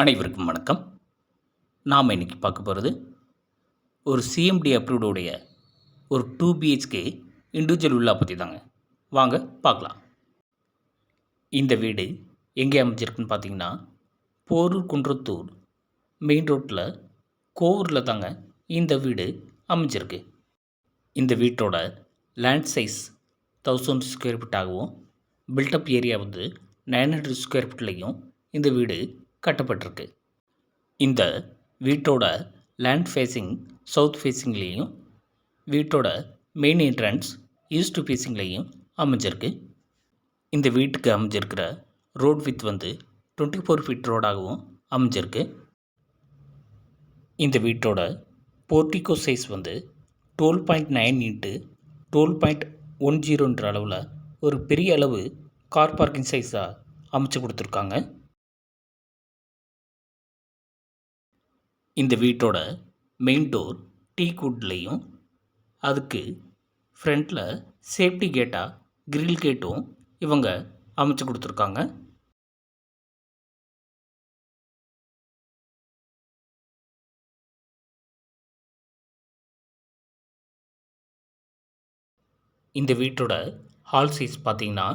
அனைவருக்கும் வணக்கம். நாம் இன்னைக்கு பார்க்க போகிறது ஒரு சிஎம்டி அப்ரூவ்டுடைய ஒரு 2 பிஹெச்கே இண்டிவிஜுவல் வில்லா பற்றி தாங்க. வாங்க பார்க்கலாம். இந்த வீடு எங்கே அமைஞ்சிருக்குன்னு பார்த்தீங்கன்னா, போரூர் குன்றத்தூர் மெயின் ரோட்டில் கோவூரில் தாங்க இந்த வீடு அமைஞ்சிருக்கு. இந்த வீட்டோட லேண்ட் சைஸ் 1000 ஸ்கொயர் ஃபீட்டாகவும், பில்டப் ஏரியா வந்து 900 ஸ்கொயர் ஃபீட்லேயும் இந்த வீடு கட்டப்பட்டிருக்கு. இந்த வீட்டோட லேண்ட் ஃபேஸிங் சவுத் ஃபேஸிங்லேயும், வீட்டோட மெயின் என்ட்ரன்ஸ் ஈஸ்ட் ஃபேஸிங்லேயும் அமைஞ்சிருக்கு. இந்த வீட்டுக்கு அமைஞ்சிருக்கிற ரோட் வித் வந்து 24 ஃபீட் ரோடாகவும் அமைஞ்சிருக்கு. இந்த வீட்டோட போர்ட்டிகோ சைஸ் வந்து 12.9 இன்ட்டு 12.10 அளவில் ஒரு பெரிய அளவு கார் பார்க்கிங் சைஸாக அமைச்சு கொடுத்துருக்காங்க. இந்த வீட்டோட மெயின் டோர் டீக் வுட்லேயும், அதுக்கு ஃப்ரண்ட்டில் சேஃப்டி கேட்டாக கிரில் கேட்டும் இவங்க அமைச்சு கொடுத்துருக்காங்க. இந்த வீட்டோட ஹால் சைஸ் பார்த்திங்கன்னா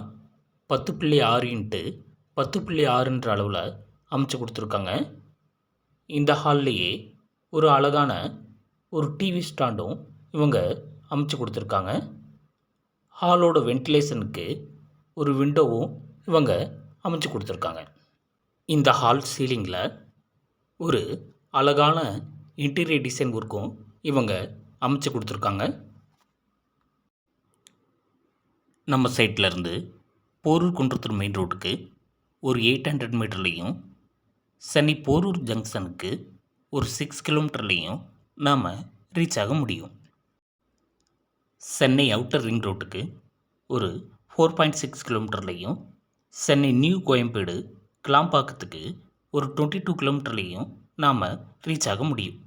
10.6 இன்ட்டு 10.6 அளவில் அமைச்சு கொடுத்துருக்காங்க. இந்த ஹால்லையே ஒரு அழகான ஒரு டிவி ஸ்டாண்டும் இவங்க அமைச்சு கொடுத்துருக்காங்க. ஹாலோட வென்டிலேஷனுக்கு ஒரு விண்டோவும் இவங்க அமைச்சு கொடுத்துருக்காங்க. இந்த ஹால் சீலிங்கில் ஒரு அழகான இன்டீரியர் டிசைன் ஒர்க்கும் இவங்க அமைச்சு கொடுத்துருக்காங்க. நம்ம சைட்லேருந்து போரூர் குன்றத்தூர் மெயின் ரோட்டுக்கு ஒரு 800 மீட்டர்லேயும், சென்னை போரூர் ஜங்ஷனுக்கு ஒரு 6 கிலோமீட்டர்லேயும் நாம் ரீச் ஆக முடியும். சென்னை அவுட்டர் ரிங் ரோட்டுக்கு ஒரு 4.6 கிலோமீட்டர்லேயும், சென்னை நியூ கோயம்பேடு கிளாம்பாக்கத்துக்கு ஒரு 22 கிலோமீட்டர்லேயும் நாம் ரீச் ஆக முடியும்.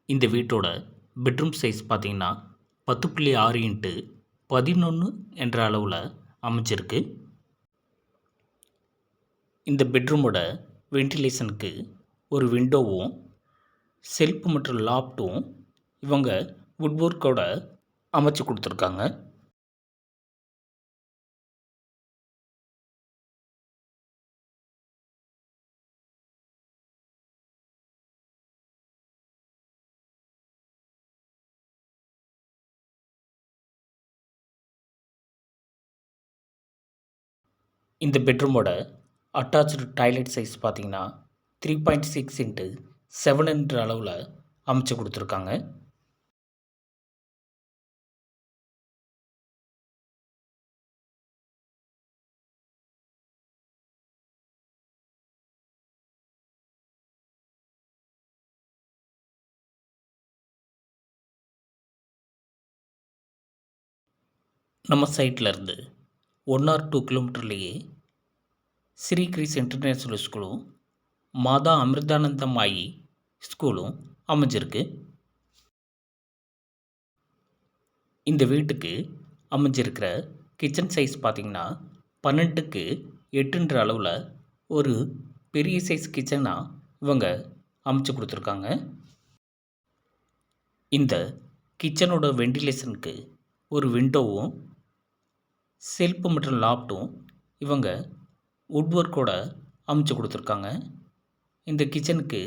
இந்த வீட்டோட பெட்ரூம் சைஸ் பார்த்திங்கன்னா 10.6 இன்ட்டு 11 என்ற அளவில் அமைச்சிருக்கு. இந்த பெட்ரூமோட வென்டிலேஷனுக்கு ஒரு விண்டோவும், செல்ஃப் மற்றும் லாப்ட்டும் இவங்க வுட் ஒர்க்கோட அமைச்சு கொடுத்துருக்காங்க. இந்த பெட்ரூமோட அட்டாச்சு டாய்லெட் சைஸ் பார்த்திங்கன்னா 3.6 இன்ட்டு 7 என்ற அளவில் அமைச்சு கொடுத்துருக்காங்க. நம்ம சைட்லேருந்து 1 or 2 கிலோமீட்டர்லேயே ஸ்ரீ கிரிஸ் இன்டர்நேஷ்னல் ஸ்கூலும், மாதா அமிர்தானந்தமாயி ஸ்கூலும் அமைஞ்சிருக்கு. இந்த வீட்டுக்கு அமைஞ்சிருக்கிற கிச்சன் சைஸ் பார்த்திங்கன்னா 12:8 அளவில் ஒரு பெரிய சைஸ் கிச்சனாக இவங்க அமைச்சு கொடுத்துருக்காங்க. இந்த கிச்சனோட வென்டிலேஷனுக்கு ஒரு விண்டோவும், செல்ஃப் மற்றும் லாப்ட்டும் இவங்க வுட் ஒர்க்கோட அமைச்சு கொடுத்துருக்காங்க. இந்த கிச்சனுக்கு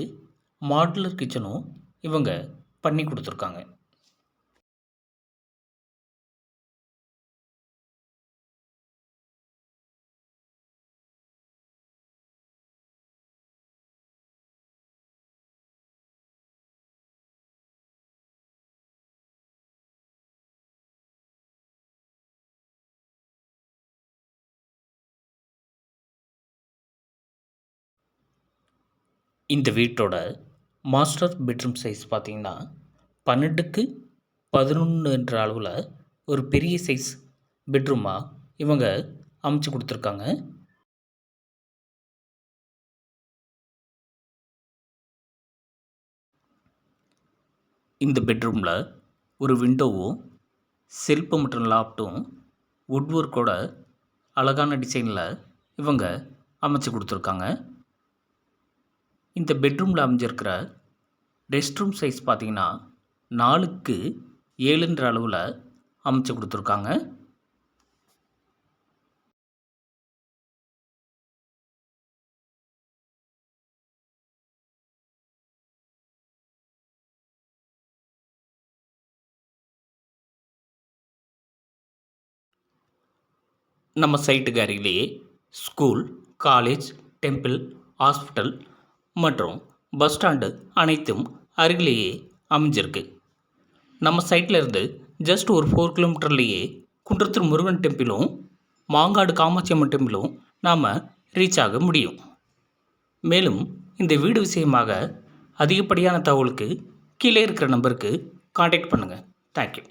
மாடுலர் கிச்சனும் இவங்க பண்ணி கொடுத்துருக்காங்க. இந்த வீட்டோட மாஸ்டர் பெட்ரூம் சைஸ் பார்த்திங்கன்னா 12:11 என்ற அளவில் ஒரு பெரிய சைஸ் பெட்ரூமாக இவங்க அமைச்சு கொடுத்துருக்காங்க. இந்த பெட்ரூமில் ஒரு விண்டோவும் செல்ஃபு மற்றும் லாஃப்ட்டும் வுட் ஒர்க்கோட அழகான டிசைனில் இவங்க அமைச்சு கொடுத்துருக்காங்க. இந்த பெட்ரூமில் அமைஞ்சிருக்கிற ரெஸ்ட் ரூம் சைஸ் பார்த்திங்கன்னா 4க்கு 7ன்ற அளவில் அமைச்சு கொடுத்துருக்காங்க. நம்ம சைட்டுக்கு அருகிலேயே ஸ்கூல், காலேஜ், டெம்பிள், ஹாஸ்பிட்டல் மற்றும் பஸ் ஸ்டாண்டு அனைத்தும் அருகிலேயே அமைஞ்சிருக்கு. நம்ம சைட்டில் இருந்து ஜஸ்ட் ஒரு 4 கிலோமீட்டர்லேயே குன்றத்தூர் முருகன் டெம்பிளும் மாங்காடு காமாட்சி அம்மன் டெம்பிளும் நாம் ரீச் ஆக முடியும். மேலும் இந்த வீடு விஷயமாக அதிகப்படியான தகவலுக்கு கீழே இருக்கிற நம்பருக்கு காண்டாக்ட் பண்ணுங்கள். தேங்க்யூ.